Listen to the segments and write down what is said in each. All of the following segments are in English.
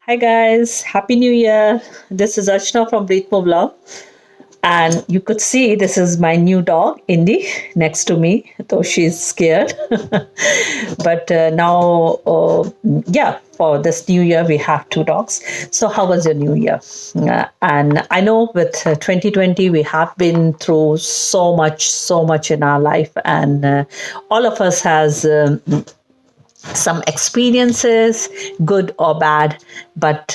Hi guys, Happy New Year. This is Archana from Breathe Move Love. And you could see this is my new dog, Indy, next to me, though she's scared. But yeah, for this new year, we have two dogs. So, how was your new year? And I know with 2020, we have been through so much in our life, and all of us has some experiences, good or bad, but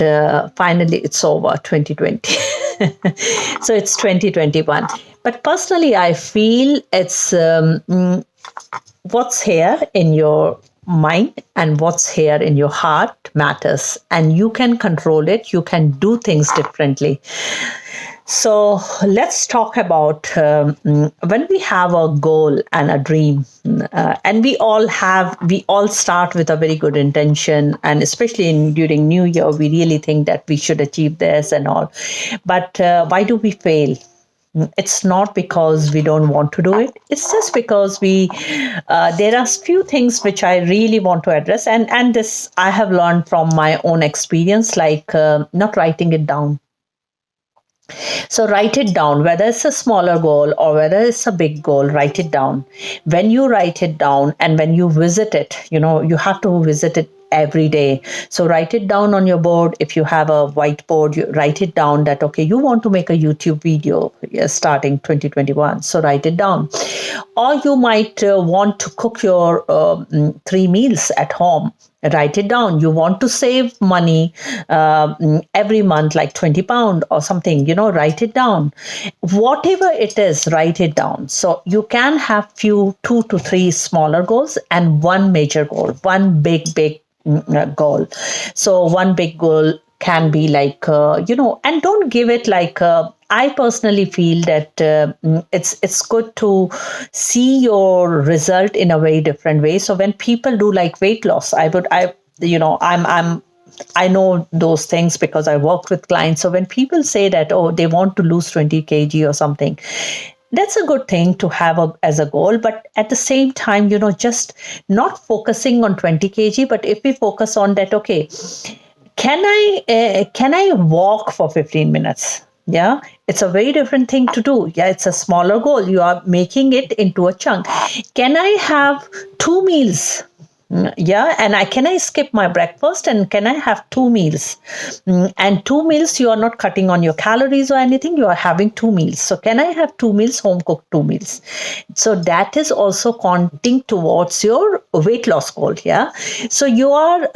finally it's over 2020. So it's 2021. But personally, I feel it's what's here in your mind and what's here in your heart matters, and you can control it, you can do things differently. So let's talk about when we have a goal and a dream, and we all start with a very good intention, and especially during New Year, we really think that we should achieve this and all. But why do we fail? It's not because we don't want to do it. It's just because we there are few things which I really want to address, and this I have learned from my own experience, like not writing it down. So write it down, whether it's a smaller goal or whether it's a big goal, write it down. When you write it down and when you visit it, you have to visit it every day. So write it down on your board. If you have a whiteboard, you write it down that, okay, you want to make a YouTube video starting 2021. So write it down. Or you might want to cook your 3 meals at home. Write it down. You want to save money every month, like £20 or something, write it down. Whatever it is, write it down. So you can have few 2 to 3 smaller goals and one major goal, one big goal. So one big goal can be like, and don't give it like, I personally feel that it's good to see your result in a very different way. So when people do like weight loss, I know those things because I work with clients. So when people say that, oh, they want to lose 20 kg or something, that's a good thing to have as a goal. But at the same time, just not focusing on 20 kg, but if we focus on that, okay, can I walk for 15 minutes? Yeah, it's a very different thing to do. Yeah, it's a smaller goal. You are making it into a chunk. Can I have 2 meals? Yeah, and can I skip my breakfast and can I have 2 meals? And 2 meals, you are not cutting on your calories or anything. You are having 2 meals. So can I have 2 meals, home cooked 2 meals? So that is also counting towards your weight loss goal. Yeah. So you are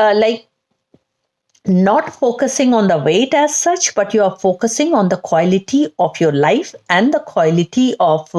not focusing on the weight as such, but you are focusing on the quality of your life and the quality of,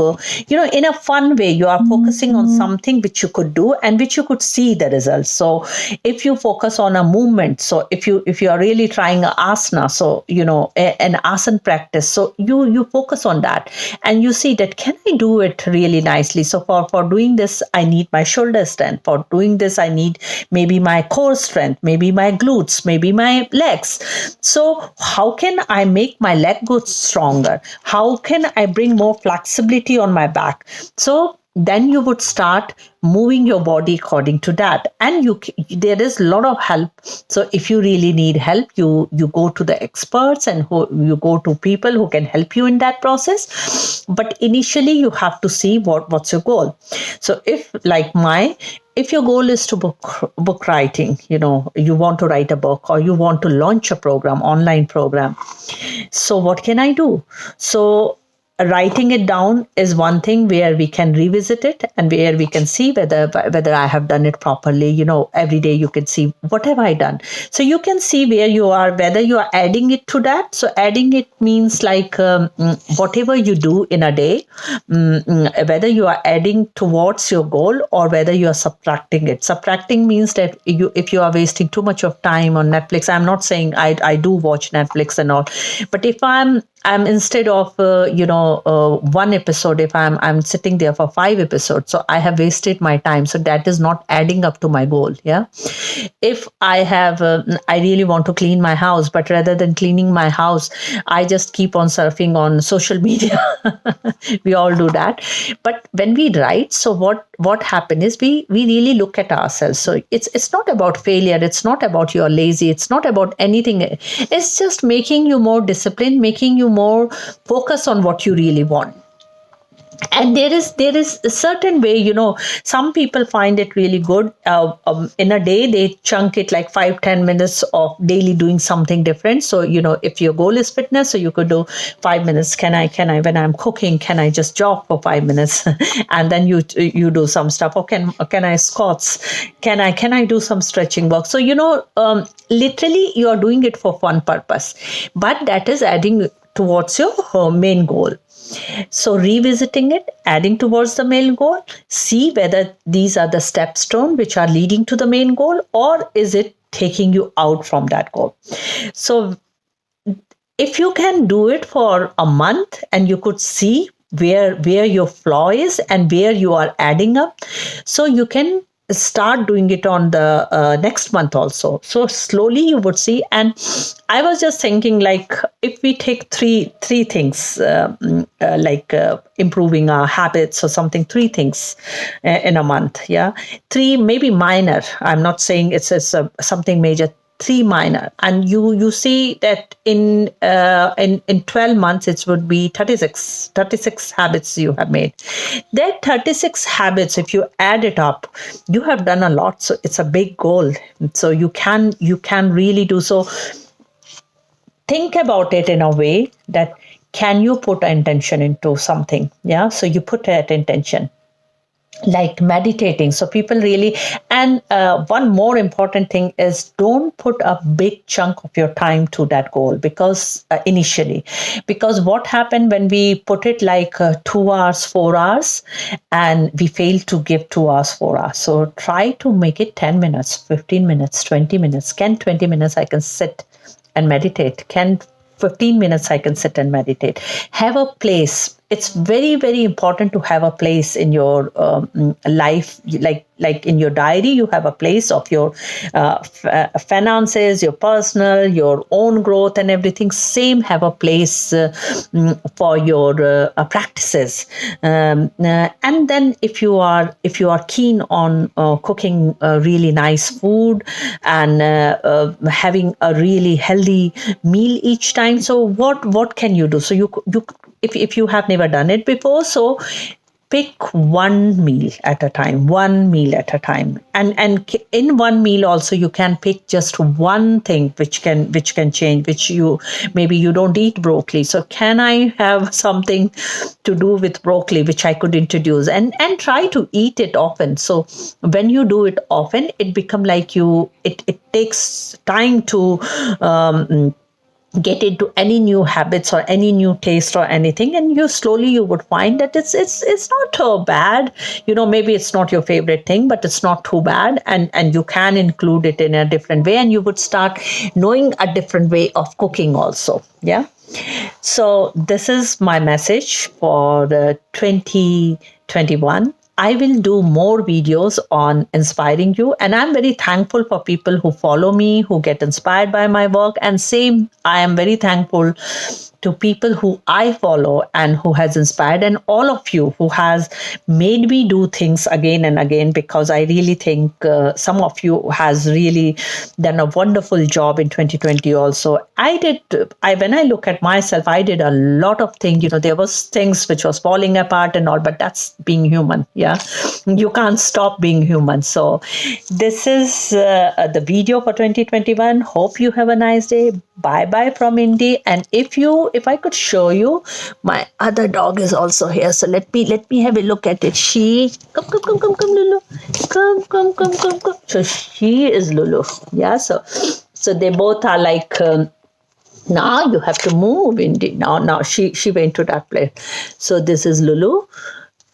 in a fun way, you are focusing on something which you could do and which you could see the results. So if you focus on a movement, so if you are really trying an asana, so, an asana practice, so you focus on that and you see that, can I do it really nicely? So for doing this, I need my shoulder strength. For doing this, I need maybe my core strength, maybe my glutes, maybe my legs. So how can I make my leg go stronger? How can I bring more flexibility on my back? So then you would start moving your body according to that, and there is a lot of help. So if you really need help, you go to the experts and you go to people who can help you in that process. But initially you have to see what's your goal. So if your goal is to book writing, you want to write a book or you want to launch a program, online program. So what can I do? So writing it down is one thing where we can revisit it and where we can see whether I have done it properly. Every day you can see what have I done. So you can see where you are, whether you are adding it to that. So adding it means like whatever you do in a day, whether you are adding towards your goal or whether you are subtracting it. Subtracting means that if you are wasting too much of time on Netflix, I'm not saying I do watch Netflix and all, but if I'm I'm instead of one episode, if I'm sitting there for 5 episodes, so I have wasted my time. So that is not adding up to my goal. Yeah. If I really want to clean my house, but rather than cleaning my house, I just keep on surfing on social media. We all do that. But when we write, so what happened is we really look at ourselves. So it's not about failure. It's not about you're lazy. It's not about anything. It's just making you more disciplined, making you more focus on what you really want. And there is a certain way, some people find it really good, in a day they chunk it like 5-10 minutes of daily doing something different. So if your goal is fitness, so you could do 5 minutes. Can I when I'm cooking, can I just jog for 5 minutes? And then you do some stuff. Or can I squats? Can I do some stretching work? So literally you are doing it for fun purpose, but that is adding towards your main goal. So revisiting it, adding towards the main goal, see whether these are the stepstone which are leading to the main goal, or is it taking you out from that goal. So if you can do it for a month and you could see where your flaw is and where you are adding up, so you can start doing it on the next month also. So slowly you would see. And I was just thinking, like, if we take three things, like improving our habits or something, 3 things in a month. Yeah, 3 maybe minor. I'm not saying it's something major. 3 minor, and you see that in 12 months it would be 36 habits you have made. That 36 habits, if you add it up, you have done a lot. So it's a big goal. So you can really do. So think about it in a way that, can you put intention into something? Yeah, so you put that intention, like meditating. So people really, and one more important thing is, don't put a big chunk of your time to that goal, because initially, because what happened when we put it like 2 hours, 4 hours, and we fail to give 2 hours, 4 hours. So try to make it 10 minutes, 15 minutes, 20 minutes. Can 20 minutes I can sit and meditate? Can 15 minutes I can sit and meditate? Have a place. It's very, very important to have a place in your life, like in your diary. You have a place of your finances, your personal, your own growth and everything. Same, have a place for your practices. And then if you are keen on cooking really nice food and having a really healthy meal each time, so what can you do? So you if you have never done it before, so pick one meal at a time, and in one meal also you can pick just one thing which can change, which you don't eat broccoli, so can I have something to do with broccoli which I could introduce, and try to eat it often. So when you do it often, it become like it takes time to get into any new habits or any new taste or anything, and you would find that it's not too bad. Maybe it's not your favorite thing, but it's not too bad, and you can include it in a different way, and you would start knowing a different way of cooking also. Yeah. So this is my message for the 2021. I will do more videos on inspiring you. And I'm very thankful for people who follow me, who get inspired by my work. And same, I am very thankful to people who I follow and who has inspired, and all of you who has made me do things again and again, because I really think some of you has really done a wonderful job in 2020 also. When I look at myself, I did a lot of things. There was things which was falling apart and all, but that's being human. Yeah. You can't stop being human. So this is the video for 2021. Hope you have a nice day. Bye bye from Indy. And if I could show you, my other dog is also here. So let me have a look at it. She come Lulu. Come. So she is Lulu. Yeah. So they both are like. Now you have to move, Indy. Now she went to that place. So this is Lulu,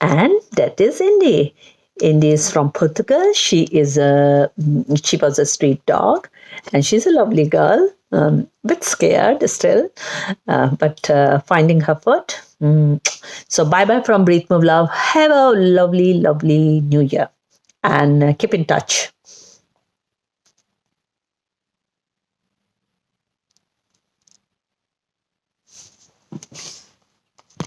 and that is Indy. Indy is from Portugal. She was a street dog, and she's a lovely girl. bit scared still, but finding comfort. So bye bye from Breathe Move Love. Have a lovely, lovely new year and keep in touch.